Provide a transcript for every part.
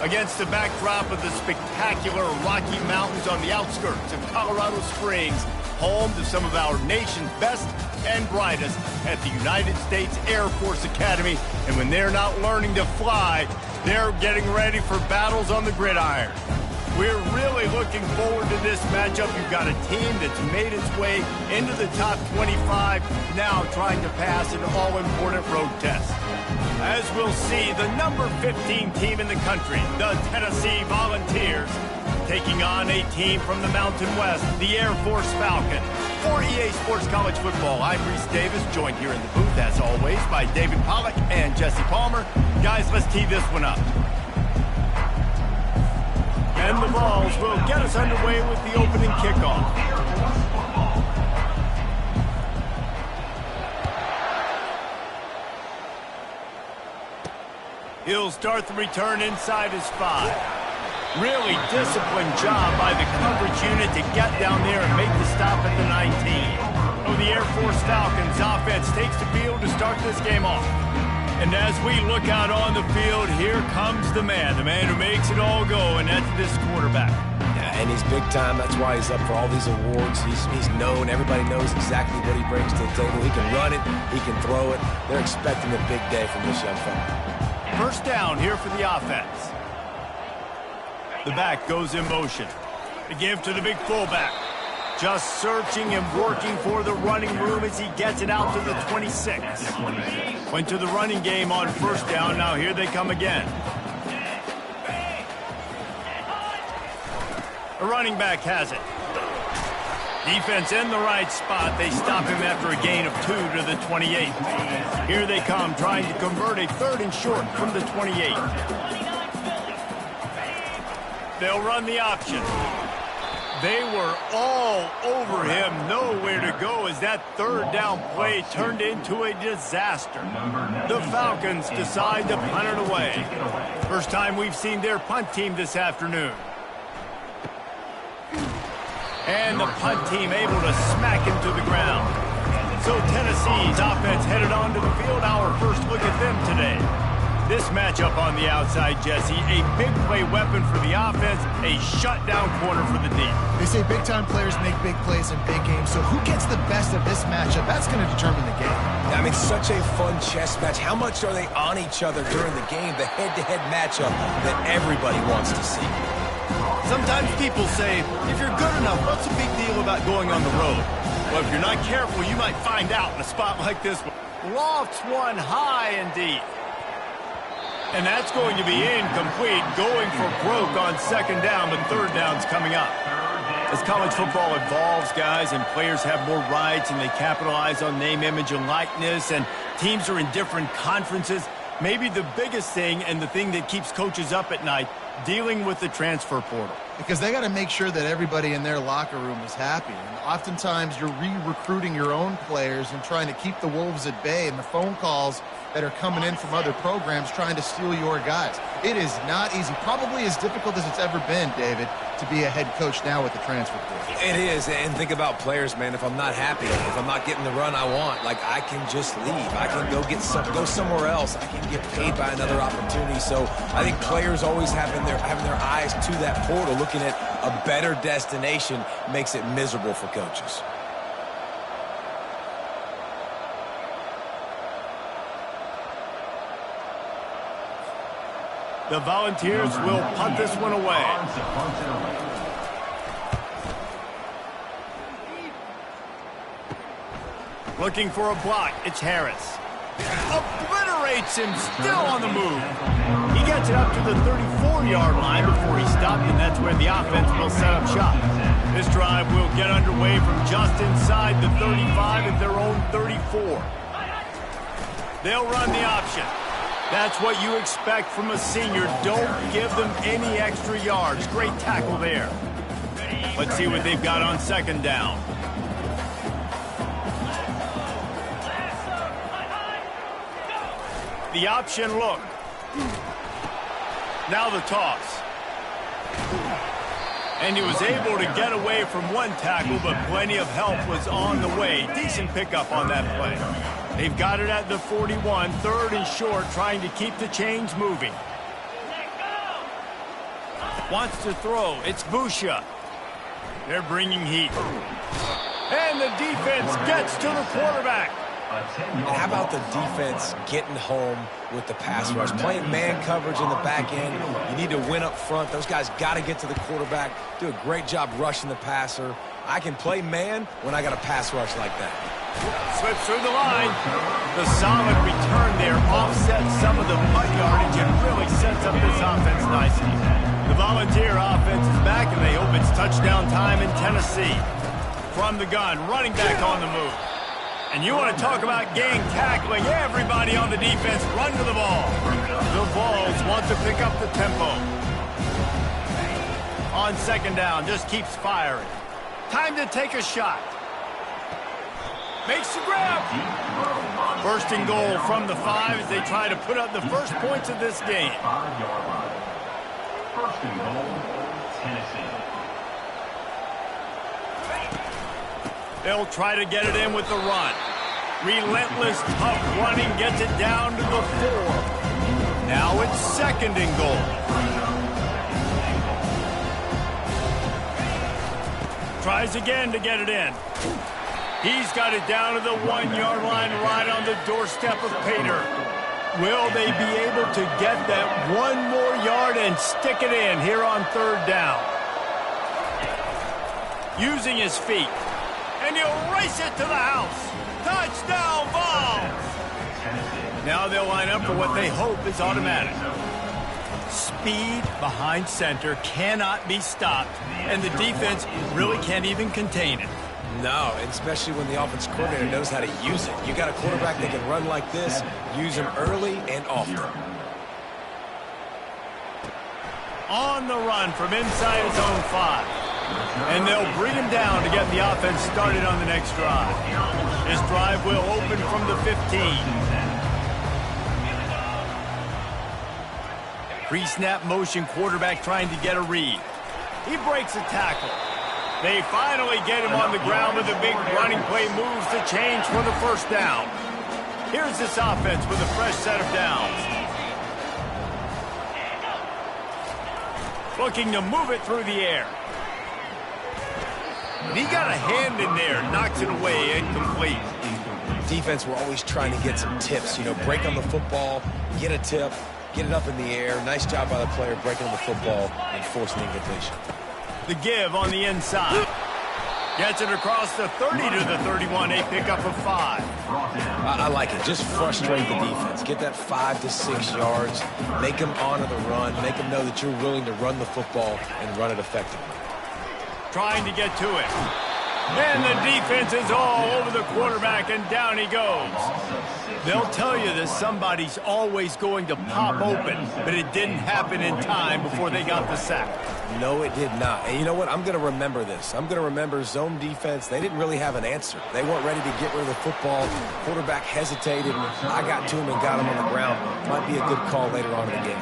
Against the backdrop of the spectacular Rocky Mountains on the outskirts of Colorado Springs, home to some of our nation's best and brightest at the United States Air Force Academy. And when they're not learning to fly, they're getting ready for battles on the gridiron. We're really looking forward to this matchup. You've got a team that's made its way into the top 25, now trying to pass an all-important road test. As we'll see, the number 15 team in the country, the Tennessee Volunteers, taking on a team from the Mountain West, the Air Force Falcons. For EA Sports College Football, I'm Reese Davis, joined here in the booth, as always, by David Pollack and Jesse Palmer. Guys, let's tee this one up. And the Vols will get us underway with the opening kickoff. He'll start the return inside his 5. Really disciplined job by the coverage unit to get down there and make the stop at the 19. Oh, the Air Force Falcons offense takes the field to start this game off. And as we look out on the field, here comes the man who makes it all go, and that's this quarterback. Yeah, and he's big time. That's why he's up for all these awards. He's known. Everybody knows exactly what he brings to the table. He can run it. He can throw it. They're expecting a big day from this young fella. First down here for the offense. The back goes in motion. The give to the big fullback. Just searching and working for the running room as he gets it out to the 26. Went to the running game on first down. Now here they come again. The running back has it. Defense in the right spot. They stop him after a gain of 2 to the 28. Here they come, trying to convert a 3rd and short from the 28. They'll run the option. They were all over him, nowhere to go as that 3rd down play turned into a disaster. The Falcons decide to punt it away. First time we've seen their punt team this afternoon. And the punt team able to smack him to the ground. So Tennessee's offense headed onto the field. Our first look at them today. This matchup on the outside, Jesse, a big play weapon for the offense, a shutdown corner for the D. They say big-time players make big plays in big games, so who gets the best of this matchup? That's going to determine the game. I mean, such a fun chess match. How much are they on each other during the game? The head-to-head matchup that everybody wants to see. Sometimes people say, if you're good enough, what's the big deal about going on the road? Well, if you're not careful, you might find out in a spot like this one. Lofts one high and deep. And that's going to be incomplete, going for broke on second down, but third down's coming up. As college football evolves, guys, and players have more rights and they capitalize on name, image, and likeness, and teams are in different conferences, maybe the biggest thing and the thing that keeps coaches up at night, dealing with the transfer portal. Because they got to make sure that everybody in their locker room is happy. And oftentimes you're re-recruiting your own players and trying to keep the Wolves at bay, and the phone calls that are coming in from other programs trying to steal your guys. It is not easy. Probably as difficult as it's ever been, David, to be a head coach now with the transfer portal. It is, and think about players, man. If I'm not happy, if I'm not getting the run I want, like, I can just leave. I can go somewhere else. I can get paid by another opportunity. So I think players always having their eyes to that portal, looking at a better destination, makes it miserable for coaches. The Volunteers will punt this one away. Looking for a block. It's Harris. Obliterates him, still on the move. He gets it up to the 34-yard line before he stopped, and that's where the offense will set up shop. This drive will get underway from just inside the 35 at their own 34. They'll run the option. That's what you expect from a senior. Don't give them any extra yards. Great tackle there. Let's see what they've got on second down. The option look. Now the toss. And he was able to get away from one tackle, but plenty of help was on the way. Decent pickup on that play. They've got it at the 41, 3rd and short, trying to keep the chains moving. Wants to throw. It's Busha. They're bringing heat. And the defense gets to the quarterback. And how about the defense getting home with the pass rush? Playing man coverage in the back end. You need to win up front. Those guys got to get to the quarterback. Do a great job rushing the passer. I can play man when I got a pass rush like that. Slips through the line. The solid return there offsets some of the punt yardage and really sets up this offense nicely. The Volunteer offense is back, and they hope it's touchdown time in Tennessee. From the gun, running back on the move. And you want to talk about gang tackling. Everybody on the defense run to the ball. The Vols want to pick up the tempo. On second down, just keeps firing. Time to take a shot. Makes the grab. First and goal from the 5 as they try to put up the first points of this game. First and goal, Tennessee. They'll try to get it in with the run. Relentless, tough running gets it down to the 4. Now it's second and goal. Tries again to get it in. He's got it down to the 1-yard line right on the doorstep of Pater. Will they be able to get that one more yard and stick it in here on third down? Using his feet. And he'll race it to the house. Touchdown, Vols! Now they'll line up for what they hope is automatic. Speed behind center cannot be stopped, and the defense really can't even contain it. No, and especially when the offense coordinator knows how to use it. You got a quarterback that can run like this, use him early and often. On the run from inside his own 5. And they'll bring him down to get the offense started on the next drive. This drive will open from the 15. Pre-snap motion quarterback trying to get a read. He breaks a tackle. They finally get him on the ground with a big running play moves to change for the first down. Here's this offense with a fresh set of downs. Looking to move it through the air. He got a hand in there, knocks it away, incomplete. Defense, we're always trying to get some tips. You know, break on the football, get a tip, get it up in the air. Nice job by the player breaking on the football and forcing incompletion. The give on the inside. Gets it across the 30 to the 31, a pickup of 5. I like it. Just frustrate the defense. Get that 5 to 6 yards. Make them honor the run. Make them know that you're willing to run the football and run it effectively. Trying to get to it. And the defense is all over the quarterback, and down he goes. They'll tell you that somebody's always going to pop open, but it didn't happen in time before they got the sack. No, it did not. And you know what? I'm going to remember this. I'm going to remember zone defense. They didn't really have an answer. They weren't ready to get rid of the football. Quarterback hesitated. I got to him and got him on the ground. Might be a good call later on in the game.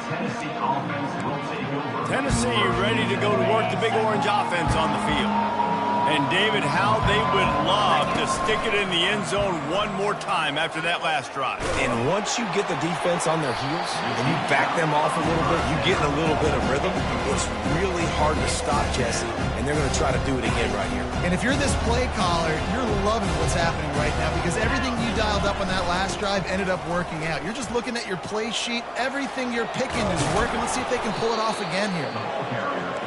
Tennessee ready to go to work the Big Orange offense on the field. And, David, how they would love to stick it in the end zone one more time after that last drive. And once you get the defense on their heels and you back them off a little bit, you get in a little bit of rhythm, it's really hard to stop, Jesse, and they're going to try to do it again right here. And if you're this play caller, you're loving what's happening right now because everything you dialed up on that last drive ended up working out. You're just looking at your play sheet. Everything you're picking is working. Let's see if they can pull it off again here.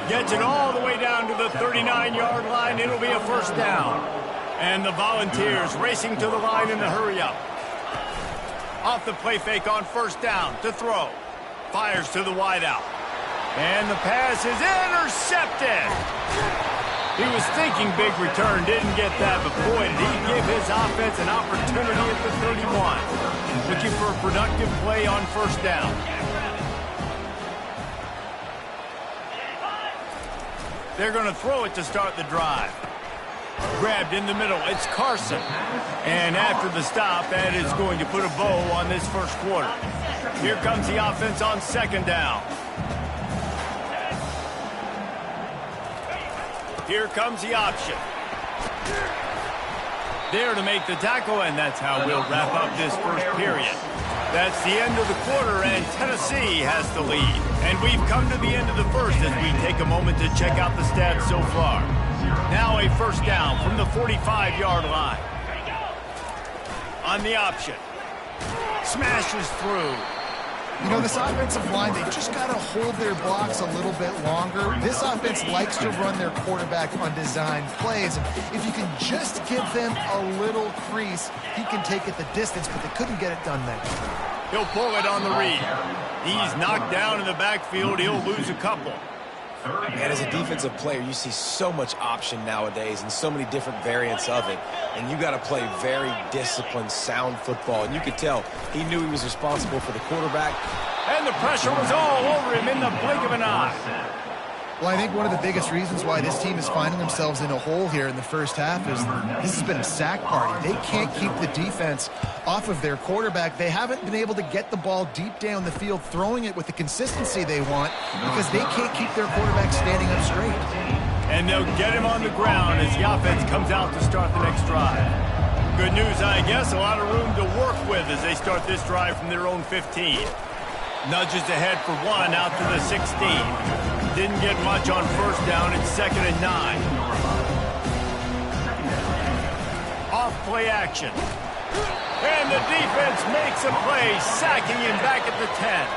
Gets it all the way down to the 39-yard line. It'll be a first down. And the Volunteers racing to the line in the hurry-up. Off the play fake on first down to throw. Fires to the wideout. And the pass is intercepted. He was thinking big return, didn't get that, but boy, did he give his offense an opportunity at the 31. Looking for a productive play on first down. They're going to throw it to start the drive. Grabbed in the middle. It's Carson. And after the stop, that is going to put a bow on this first quarter. Here comes the offense on second down. Here comes the option. There to make the tackle, and that's how we'll wrap up this first period. That's the end of the quarter, and Tennessee has the lead. And we've come to the end of the first as we take a moment to check out the stats so far. Now a first down from the 45-yard line. On the option. Smashes through. You know, this offensive line, they just got to hold their blocks a little bit longer. This offense likes to run their quarterback on design plays. And if you can just give them a little crease, he can take it the distance, but they couldn't get it done there. He'll pull it on the read. He's knocked down in the backfield. He'll lose a couple. And as a defensive player, you see so much option nowadays and so many different variants of it. And you got to play very disciplined, sound football. And you could tell he knew he was responsible for the quarterback. And the pressure was all over him in the blink of an eye. Well, I think one of the biggest reasons why this team is finding themselves in a hole here in the first half is this has been a sack party. They can't keep the defense off of their quarterback. They haven't been able to get the ball deep down the field, throwing it with the consistency they want because they can't keep their quarterback standing up straight. And they'll get him on the ground as the offense comes out to start the next drive. Good news, I guess, a lot of room to work with as they start this drive from their own 15. Nudges ahead for one out to the 16. Didn't get much on first down. It's 2nd and 9. Off play action. And the defense makes a play, sacking him back at the 10.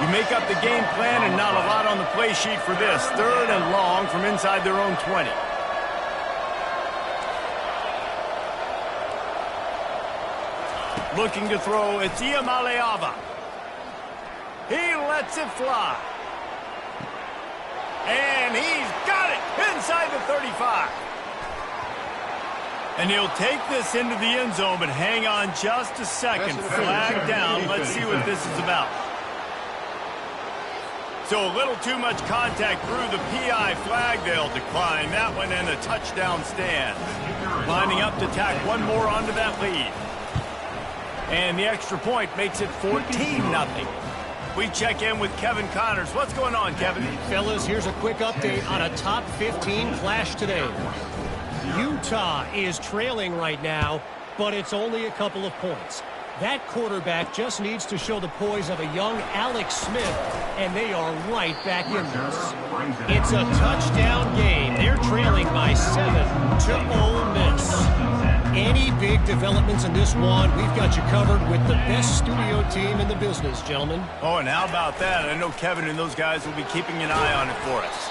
You make up the game plan and not a lot on the play sheet for this. 3rd and long from inside their own 20. Looking to throw, it's Iamaleava. He lets it fly. And he's got it inside the 35. And he'll take this into the end zone, but hang on just a second. Flag down. Let's see what this is about. So a little too much contact through the PI flag. They'll decline that one, and a touchdown stand. Lining up to tack one more onto that lead. And the extra point makes it 14-0. We check in with Kevin Connors. What's going on, Kevin? Fellas, here's a quick update on a top 15 clash today. Utah is trailing right now, but it's only a couple of points. That quarterback just needs to show the poise of a young Alex Smith, and they are right back in this. It's a touchdown game. They're trailing by 7 to Ole Miss. Any big developments in this one, we've got you covered with the best studio team in the business, gentlemen. Oh, and how about that? I know Kevin and those guys will be keeping an eye on it for us.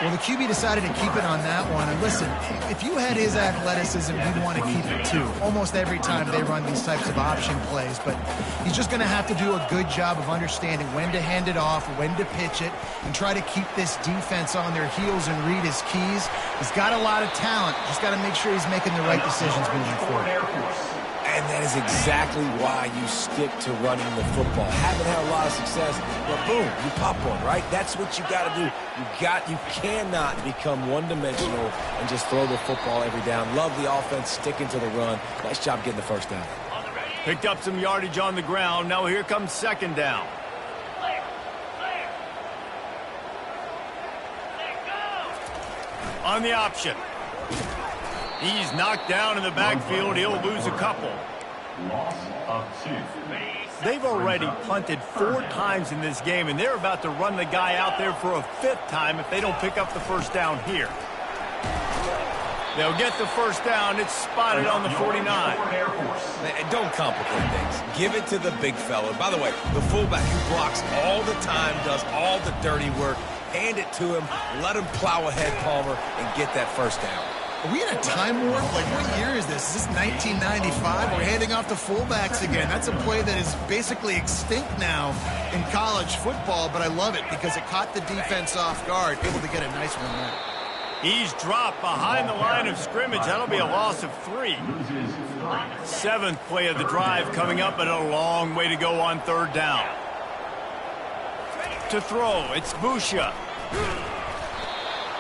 Well, the QB decided to keep it on that one. And listen, if you had his athleticism, you'd want to keep it too. Almost every time they run these types of option plays. But he's just going to have to do a good job of understanding when to hand it off, when to pitch it, and try to keep this defense on their heels and read his keys. He's got a lot of talent. Just got to make sure he's making the right decisions moving forward. And that is exactly why you stick to running the football. Haven't had a lot of success, but boom, you pop one, right? That's what you got to do. You cannot become one-dimensional and just throw the football every down. Love the offense, sticking to the run. Nice job getting the first down. Picked up some yardage on the ground. Now here comes 2nd down. On the option. He's knocked down in the backfield. He'll lose a couple. Loss of 2. They've already punted 4 times in this game, and they're about to run the guy out there for a 5th time if they don't pick up the first down here. They'll get the first down. It's spotted on the 49. And don't complicate things. Give it to the big fella. By the way, the fullback who blocks all the time, does all the dirty work. Hand it to him. Let him plow ahead, Palmer, and get that first down. Are we in a time warp? Like, what year is this? Is this 1995? We're handing off to fullbacks again. That's a play that is basically extinct now in college football, but I love it because it caught the defense off guard, able to get a nice one there. He's dropped behind the line of scrimmage. That'll be a loss of 3. 7th play of the drive coming up, but a long way to go on 3rd down. To throw, it's Busha.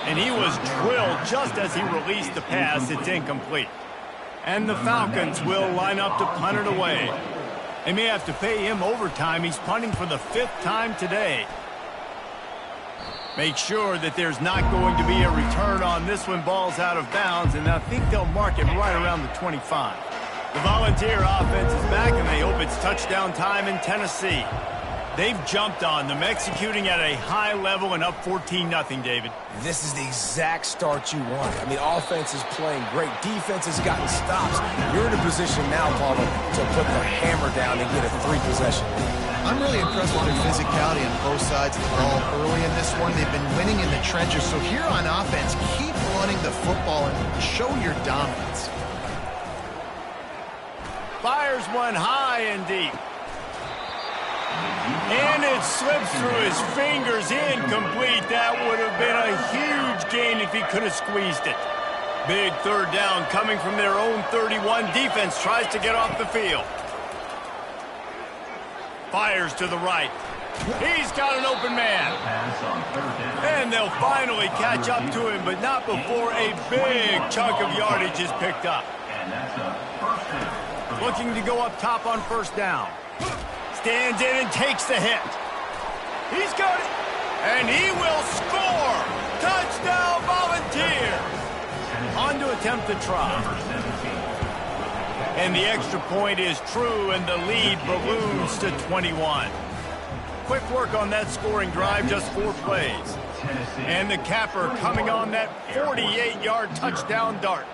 And he was drilled just as he released the pass. It's incomplete. And the Falcons will line up to punt it away. They may have to pay him overtime. He's punting for the 5th time today. Make sure that there's not going to be a return on this one. Ball's out of bounds, and I think they'll mark it right around the 25. The Volunteer offense is back, and they hope it's touchdown time in Tennessee. They've jumped on them, executing at a high level and up 14-0, David. This is the exact start you want. I mean, offense is playing great. Defense has gotten stops. You're in a position now, Paulo, to put the hammer down and get a 3-possession lead. I'm really impressed with their physicality on both sides of the ball early in this one. They've been winning in the trenches. So here on offense, keep running the football and show your dominance. Fires one high and deep. And it slips through his fingers, incomplete. That would have been a huge gain if he could have squeezed it. Big third down coming from their own 31. Defense tries to get off the field. Fires to the right. He's got an open man. And they'll finally catch up to him, but not before a big chunk of yardage is picked up. Looking to go up top on first down. Stands in and takes the hit. He's got it. And he will score. Touchdown, Volunteer. On to attempt the try. And the extra point is true, and the lead balloons to 21. Quick work on that scoring drive, just 4 plays. And the capper coming on that 48-yard touchdown dart.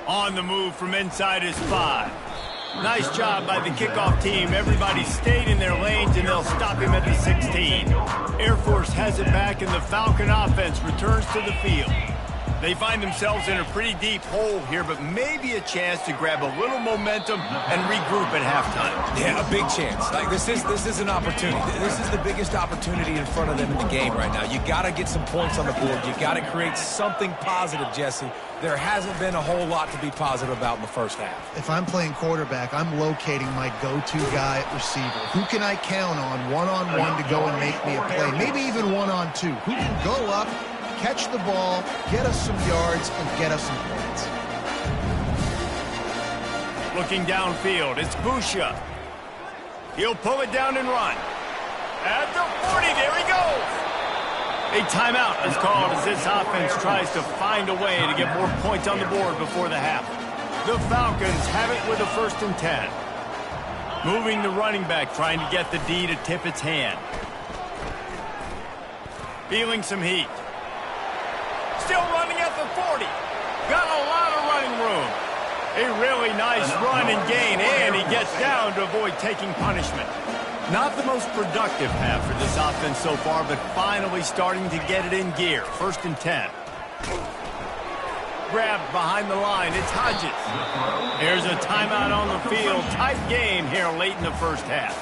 On the move from inside his 5. Nice job by the kickoff team. Everybody stayed in their lanes, and they'll stop him at the 16. Air Force has it back, and the Falcon offense returns to the field. They find themselves in a pretty deep hole here, but maybe a chance to grab a little momentum and regroup at halftime. Yeah, a big chance. Like this is an opportunity. This is the biggest opportunity in front of them in the game right now. You got to get some points on the board. You got to create something positive, Jesse. There hasn't been a whole lot to be positive about in the first half. If I'm playing quarterback, I'm locating my go-to guy at receiver. Who can I count on one-on-one to go and make me a play? Maybe even one-on-two. Who can go up, catch the ball, get us some yards, and get us some points. Looking downfield, it's Busha. He'll pull it down and run. At the 40, there he goes. A timeout is called as this offense tries to find a way to get more points on the board before the half. The Falcons have it with a 1st and 10. Moving the running back, trying to get the D to tip its hand. Feeling some heat. Still running at the 40. Got a lot of running room. A really nice run and gain, and he gets down to avoid taking punishment. Not the most productive half for this offense so far, but finally starting to get it in gear. 1st and 10. Grabbed behind the line. It's Hodges. Here's a timeout on the field. Tight game here late in the first half.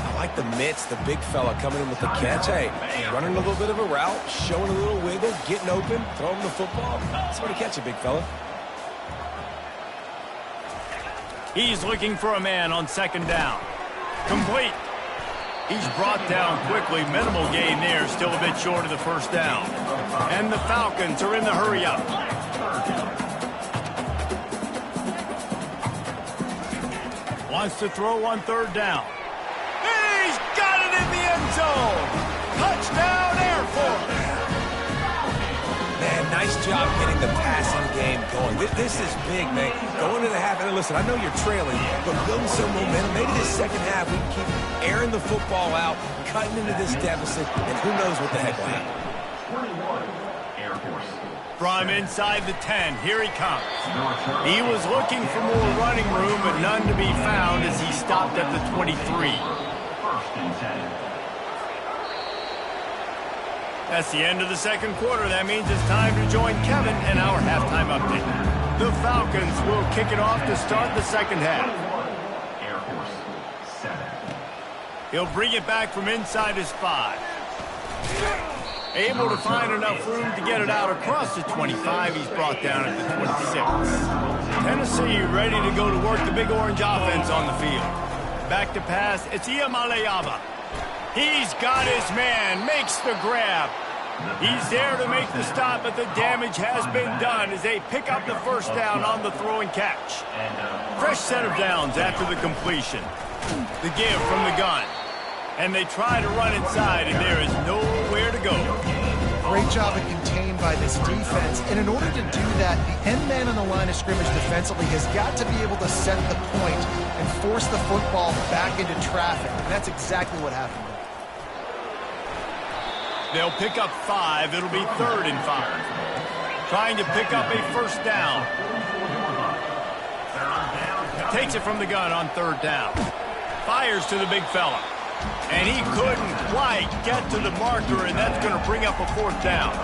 I like the mitts, the big fella coming in with the catch. Hey, running a little bit of a route, showing a little wiggle, getting open, throwing the football. Somebody catch it, big fella. He's looking for a man on 2nd down. Complete. He's brought down quickly. Minimal gain there. Still a bit short of the 1st down. And the Falcons are in the hurry-up. Wants to throw on 3rd down. He's got it in the end zone. Touchdown, Air Force. Man, nice job getting the passing game going. This is big, man. Going to the half, and listen, I know you're trailing, but building some momentum. Maybe this second half we can keep airing the football out, cutting into this deficit, and who knows what the heck will happen. 21, Air Force. From inside the 10, here he comes. He was looking for more running room, but none to be found as he stopped at the 23. 1st and 10. That's the end of the 2nd quarter. That means it's time to join Kevin in our halftime update. The Falcons will kick it off to start the 2nd half. Air Force 7. He'll bring it back from inside his 5. Able to find enough room to get it out across the 25. He's brought down at the 26. Tennessee ready to go to work the Big Orange offense on the field. Back to pass. It's Iamaleava. He's got his man, makes the grab. He's there to make the stop, but the damage has been done as they pick up the 1st down on the throw and catch. Fresh set of downs after the completion. The give from the gun. And they try to run inside, and there is nowhere to go. Great job of contained by this defense. And in order to do that, the end man on the line of scrimmage defensively has got to be able to set the point and force the football back into traffic. And that's exactly what happened. They'll pick up 5. It'll be 3rd and 5. Trying to pick up a first down. Takes it from the gun on 3rd down. Fires to the big fella. And he couldn't quite get to the marker, and that's going to bring up a 4th down.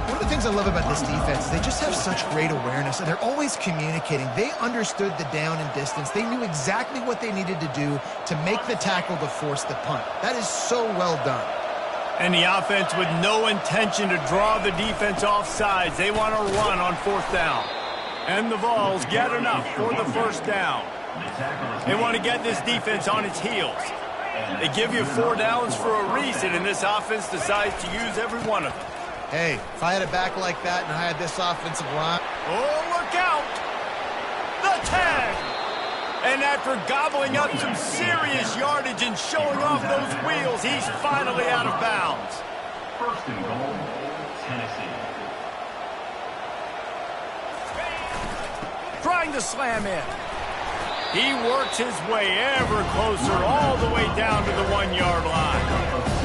One of the things I love about this defense is they just have such great awareness, and they're always communicating. They understood the down and distance. They knew exactly what they needed to do to make the tackle to force the punt. That is so well done. And the offense with no intention to draw the defense off sides. They want to run on 4th down. And the Vols get enough for the first down. They want to get this defense on its heels. They give you 4 downs for a reason, and this offense decides to use every one of them. Hey, if I had a back like that and I had this offensive line... Oh, look out! The tag! And after gobbling up some serious yardage and showing off those wheels, he's finally out of bounds. 1st and goal, Tennessee. Trying to slam in. He works his way ever closer all the way down to the 1-yard line.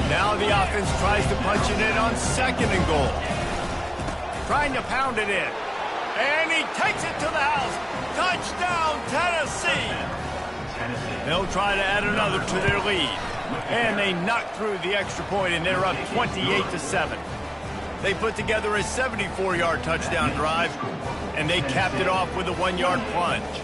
Now the offense tries to punch it in on 2nd and goal. Trying to pound it in. And he takes it to the house. Touchdown, Tennessee. They'll try to add another to their lead. And they knock through the extra point, and they're up 28-7. They put together a 74-yard touchdown drive, and they capped it off with a 1-yard plunge.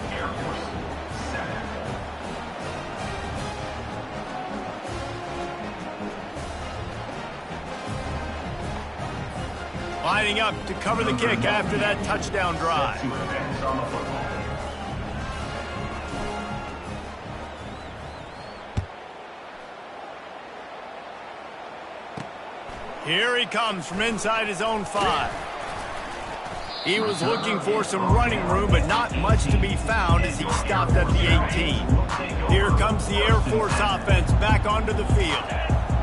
Lining up to cover the kick after that touchdown drive. Here he comes from inside his own 5. He was looking for some running room, but not much to be found as he stopped at the 18. Here comes the Air Force offense back onto the field.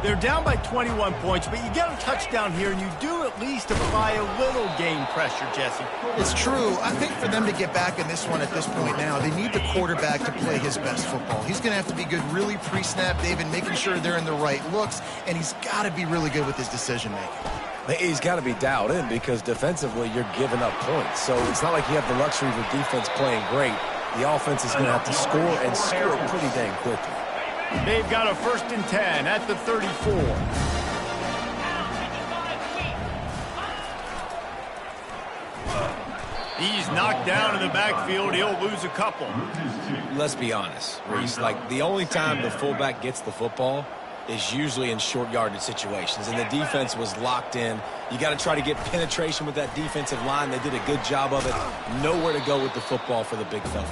They're down by 21 points, but you get a touchdown here, and you do at least apply a little game pressure, Jesse. It's true. I think for them to get back in this one at this point now, they need the quarterback to play his best football. He's going to have to be good really pre-snap, David, making sure they're in the right looks, and he's got to be really good with his decision-making. He's got to be dialed in because defensively you're giving up points. So it's not like you have the luxury of the defense playing great. The offense is going to have to score and score pretty dang quickly. They've got a 1st and 10 at the 34. He's knocked down in the backfield. He'll lose a couple. Let's be honest, Reese. Like, the only time the fullback gets the football is usually in short yardage situations, and the defense was locked in. You got to try to get penetration with that defensive line. They did a good job of it. Nowhere to go with the football for the big fella.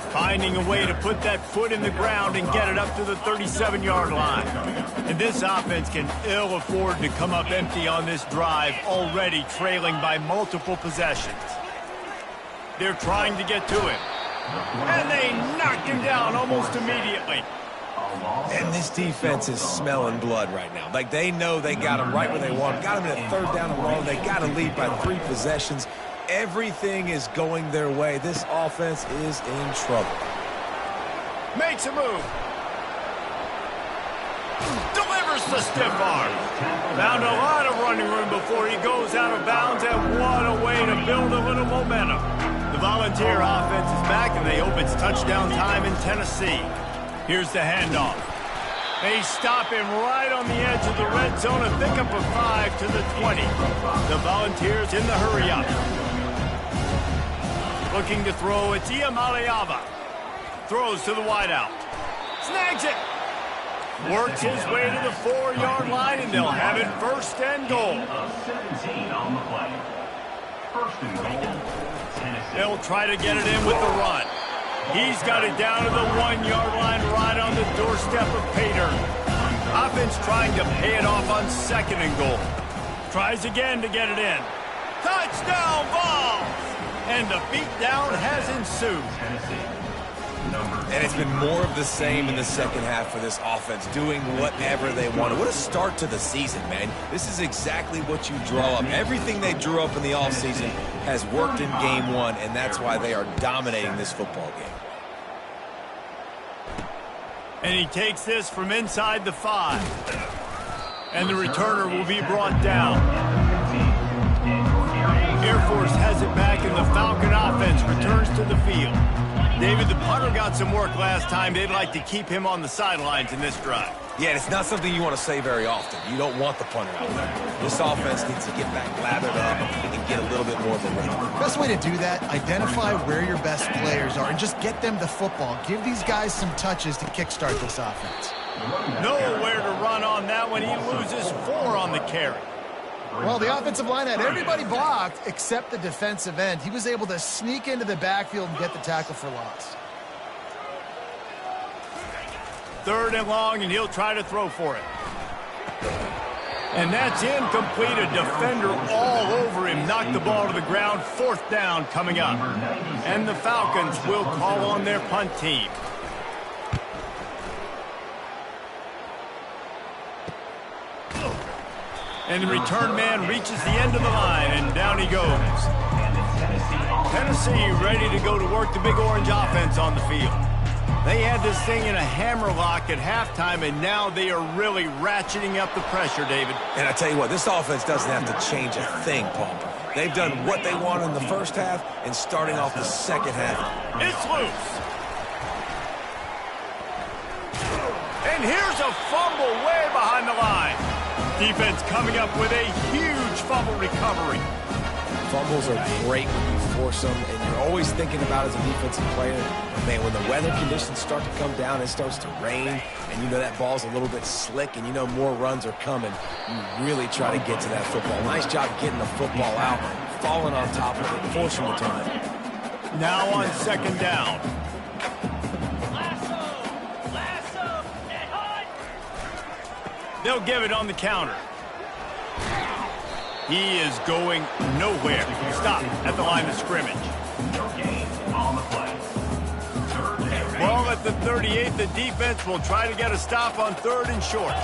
Finding a way to put that foot in the ground and get it up to the 37-yard line. And this offense can ill afford to come up empty on this drive, already trailing by multiple possessions. They're trying to get to him. And they knocked him down almost immediately. And this defense is smelling blood right now. Like, they know they got him right where they want him. Got him in a 3rd down and long. They got to lead by 3 possessions. Everything is going their way. This offense is in trouble. Makes a move. Delivers the stiff arm. Found a lot of running room before he goes out of bounds, and what a way to build a little momentum. The Volunteer offense is back, and they hope it's touchdown time in Tennessee. Here's the handoff. They stop him right on the edge of the red zone and pick up a 5 to the 20. The Volunteers in the hurry-up. Looking to throw, it's Iamaleava. Throws to the wideout. Snags it. Works his way to the 4-yard line, and they'll have it 1st and goal. 17 on the play. 1st and goal, Tennessee. They'll try to get it in with the run. He's got it down to the 1-yard line right on the doorstep of Pater. Offense trying to pay it off on 2nd and goal. Tries again to get it in. Touchdown, Vols! And the beatdown has ensued. Tennessee, number And it's been more of the same in the second half for this offense, doing whatever they wanted. What a start to the season, man. This is exactly what you draw up. Everything they drew up in the offseason has worked in game one, and that's why they are dominating this football game. And he takes this from inside the 5. And the returner will be brought down. Air Force has it back, and the Falcon offense returns to the field. David, the punter got some work last time. They'd like to keep him on the sidelines in this drive. Yeah, it's not something you want to say very often. You don't want the punter out there. This offense needs to get back lathered up and get a little bit more of a rhythm. Best way to do that, identify where your best players are and just get them the football. Give these guys some touches to kickstart this offense. Nowhere to run on that one. He loses 4 on the carry. Well, the offensive line had everybody blocked except the defensive end. He was able to sneak into the backfield and get the tackle for loss. 3rd and long, and he'll try to throw for it. And that's incomplete. A defender all over him. Knocked the ball to the ground. 4th down coming up. And the Falcons will call on their punt team. And the return man reaches the end of the line, and down he goes. Tennessee ready to go to work the Big Orange offense on the field. They had this thing in a hammerlock at halftime, and now they are really ratcheting up the pressure, David. And I tell you what, this offense doesn't have to change a thing, Paul. They've done what they wanted in the first half, and starting off the second half. It's loose. And here's a fumble way behind the line. Defense coming up with a huge fumble recovery. Fumbles are great when you force them, and you're always thinking about as a defensive player, man, when the weather conditions start to come down, it starts to rain, and you know that ball's a little bit slick, and you know more runs are coming, you really try to get to that football. Nice job getting the football out, falling on top of it, forcing the turnover. Now on 2nd down. They'll give it on the counter. He is going nowhere. Stop at the line of scrimmage. Ball at the 38. The defense will try to get a stop on 3rd and short.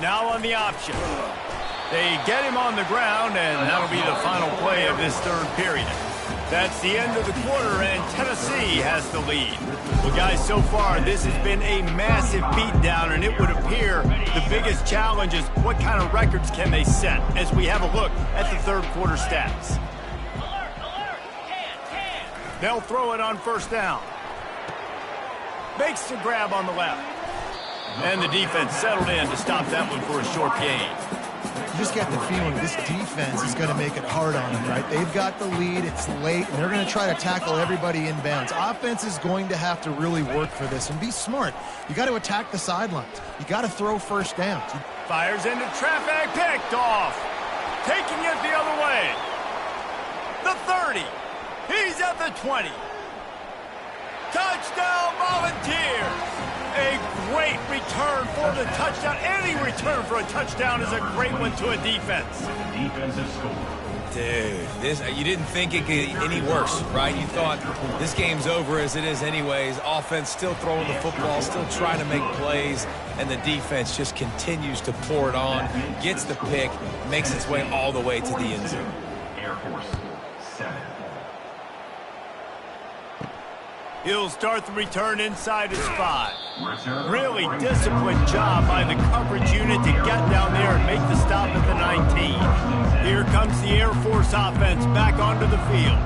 Now on the option. They get him on the ground, and that'll be the final play of this 3rd period. That's the end of the quarter, and Tennessee has the lead. Well, guys, so far, this has been a massive beatdown, and it would appear the biggest challenge is what kind of records can they set as we have a look at the 3rd quarter stats. They'll throw it on 1st down. Makes the grab on the left. And the defense settled in to stop that one for a short gain. You just get the feeling this defense is going to make it hard on them, right? They've got the lead, it's late, and they're going to try to tackle everybody inbounds. Offense is going to have to really work for this and be smart. You got to attack the sidelines. You got to throw 1st downs. Fires into traffic, picked off. Taking it the other way. The 30. He's at the 20. Touchdown, Volunteers! A great return for the touchdown. Any return for a touchdown is a great one to a defense. Defensive score. Dude, you didn't think it could get any worse, right? You thought this game's over as it is anyways. Offense still throwing the football, still trying to make plays, and the defense just continues to pour it on, gets the pick, makes its way all the way to the end zone. Air Force 7. He'll start the return inside his 5. Really disciplined job by the coverage unit to get down there and make the stop at the 19. Here comes the Air Force offense back onto the field.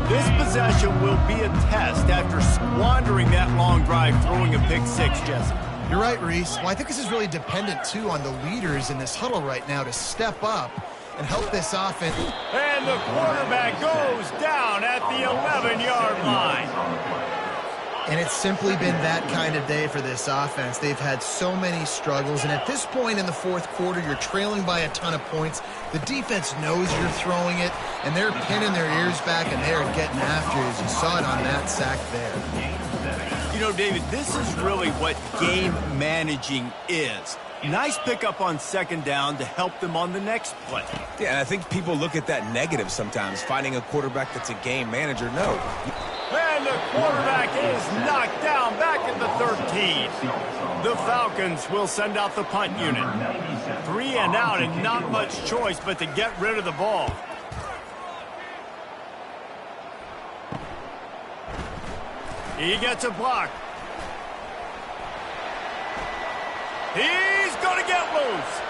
This possession will be a test after squandering that long drive, throwing a pick 6, Jesse. You're right, Reese. Well, I think this is really dependent, too, on the leaders in this huddle right now to step up and help this offense. And the quarterback goes down at the 11-yard line. And it's simply been that kind of day for this offense. They've had so many struggles, and at this point in the 4th quarter, you're trailing by a ton of points. The defense knows you're throwing it, and they're pinning their ears back, and they're getting after it, as you saw it on that sack there. You know, David, this is really what game managing is. Nice pickup on second down to help them on the next play. Yeah, and I think people look at that negative sometimes, finding a quarterback that's a game manager. No. And the quarterback is knocked down back at the 13. The Falcons will send out the punt unit. 3 and out and not much choice but to get rid of the ball. He gets a block. He's going to get loose.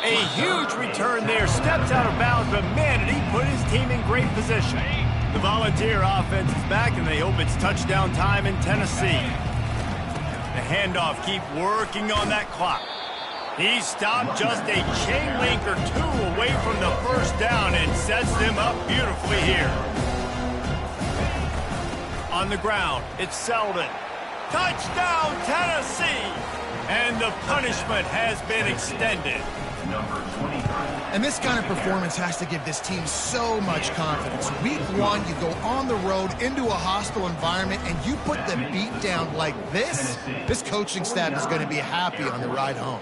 A huge return there. Steps out of bounds, but man, did he put his team in great position. The Volunteer offense is back, and they hope it's touchdown time in Tennessee. The handoff, keep working on that clock. He stopped just a chain link or two away from the first down and sets them up beautifully here. On the ground, it's Selden. Touchdown, Tennessee! And the punishment has been extended. And this kind of performance has to give this team so much confidence. Week 1, you go on the road into a hostile environment and you put the beat down like this. This coaching staff is going to be happy on the ride home.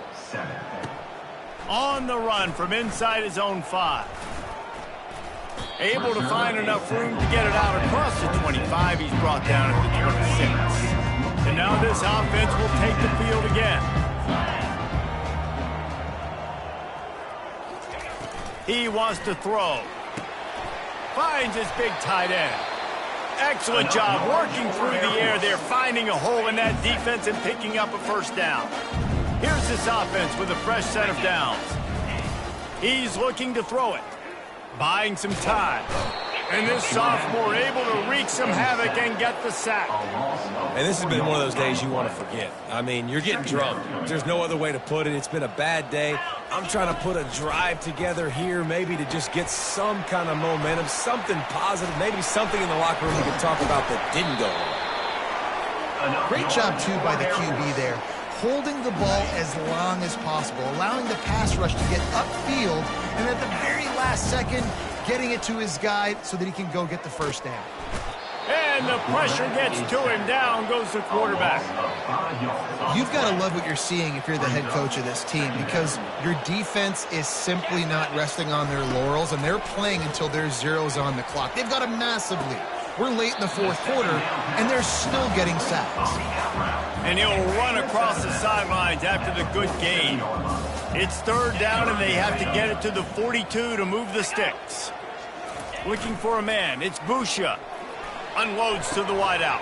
On the run from inside his own 5. Able to find enough room to get it out across the 25. He's brought down at the 26. And now this offense will take the field again. He wants to throw. Finds his big tight end. Excellent job working through the air there, finding a hole in that defense and picking up a first down. Here's this offense with a fresh set of downs. He's looking to throw it. Buying some time. And this sophomore able to wreak some havoc and get the sack. And this has been one of those days you want to forget. I mean, you're getting drunk. There's no other way to put it. It's been a bad day. I'm trying to put a drive together here, maybe to just get some kind of momentum, something positive, maybe something in the locker room we can talk about that didn't go well. Great job, too, by the QB there. Holding the ball as long as possible, allowing the pass rush to get upfield, and at the very last second, getting it to his guy so that he can go get the first down. And the pressure gets to him. Down goes the quarterback. You've got to love what you're seeing if you're the head coach of this team, because your defense is simply not resting on their laurels, and they're playing until there's zeros on the clock. They've got a massive lead. We're late in the fourth quarter, and they're still getting sacks. And he'll run across the sidelines after the good gain. It's third down, and they have to get it to the 42 to move the sticks. Looking for a man. It's Busha. Unloads to the wideout.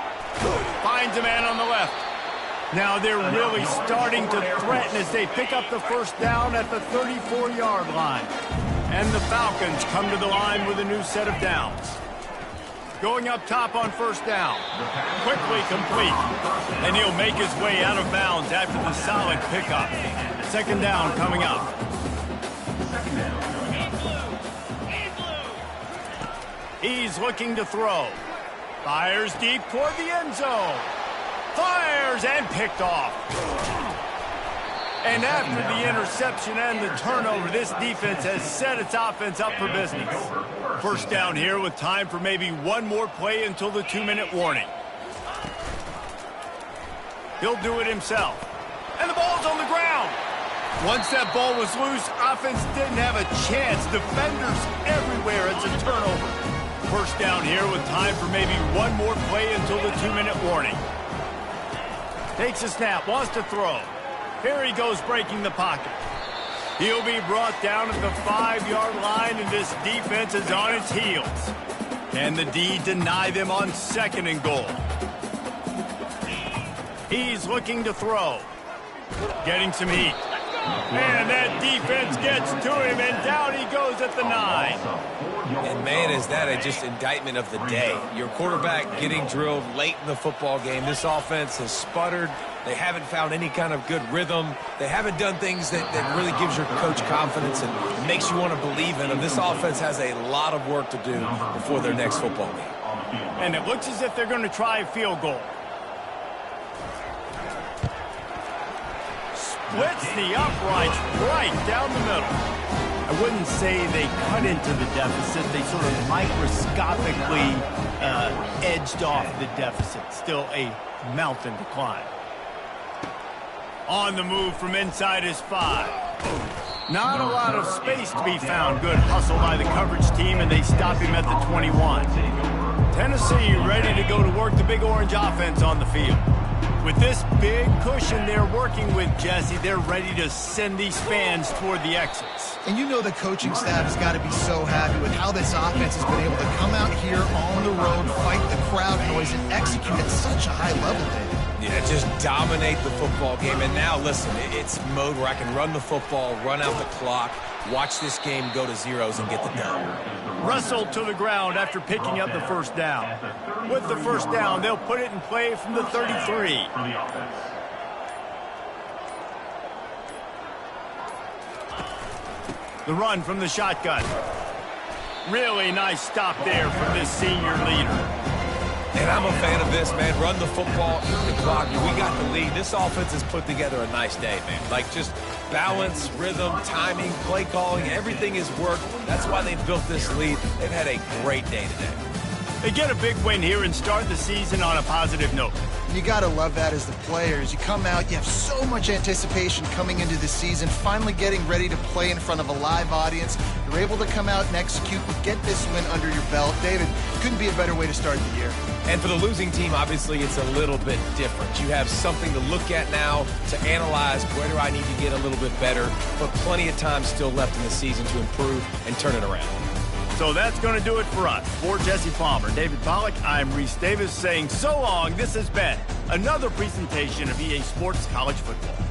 Finds a man on the left. Now they're really starting to threaten as they pick up the first down at the 34-yard line. And the Falcons come to the line with a new set of downs. Going up top on first down. Quickly complete. And he'll make his way out of bounds after the solid pickup. Second down coming up. He's looking to throw. Fires deep toward the end zone. Fires and picked off. And after the interception and the turnover, this defense has set its offense up for business. First down here with time for maybe one more play until the 2-minute warning. He'll do it himself. And the ball's on the ground. Once that ball was loose, offense didn't have a chance. Defenders everywhere. It's a turnover. First down here with time for maybe one more play until the 2-minute warning. Takes a snap, wants to throw. Here he goes breaking the pocket. He'll be brought down at the 5-yard line, and this defense is on its heels. Can the D deny them on second and goal? He's looking to throw. Getting some heat. And that defense gets to him, and down he goes at the 9. And man, is that a just indictment of the day. Your quarterback getting drilled late in the football game. This offense has sputtered. They haven't found any kind of good rhythm. They haven't done things that really gives your coach confidence and makes you want to believe in them. This offense has a lot of work to do before their next football game. And it looks as if they're going to try a field goal. Splits the uprights right down the middle. I wouldn't say they cut into the deficit. They sort of microscopically edged off the deficit. Still a mountain to climb. On the move from inside his 5. Not a lot of space to be found. Good hustle by the coverage team, and they stop him at the 21. Tennessee ready to go to work the Big Orange offense on the field. With this big cushion they're working with, Jesse, they're ready to send these fans toward the exits. And you know the coaching staff has got to be so happy with how this offense has been able to come out here on the road, fight the crowd noise, and execute at such a high level, David. Yeah, just dominate the football game. And now, listen, it's mode where I can run the football, run out the clock, watch this game go to zeros and get the done. Wrestled to the ground after picking up the first down. With the first down, they'll put it in play from the 33. The run from the shotgun. Really nice stop there from this senior leader. And I'm a fan of this, man. Run the football, eat the clock. We got the lead. This offense has put together a nice day, man. Like, just balance, rhythm, timing, play calling, everything has worked. That's why they built this lead. They've had a great day today. They get a big win here and start the season on a positive note. You got to love that as the players. You come out, you have so much anticipation coming into the season, finally getting ready to play in front of a live audience. You're able to come out and execute and get this win under your belt. David, couldn't be a better way to start the year. And for the losing team, obviously, it's a little bit different. You have something to look at now, to analyze where do I need to get a little bit better, but plenty of time still left in the season to improve and turn it around. So that's going to do it for us. For Jesse Palmer, David Pollack, I'm Reese Davis saying so long. This has been another presentation of EA Sports College Football.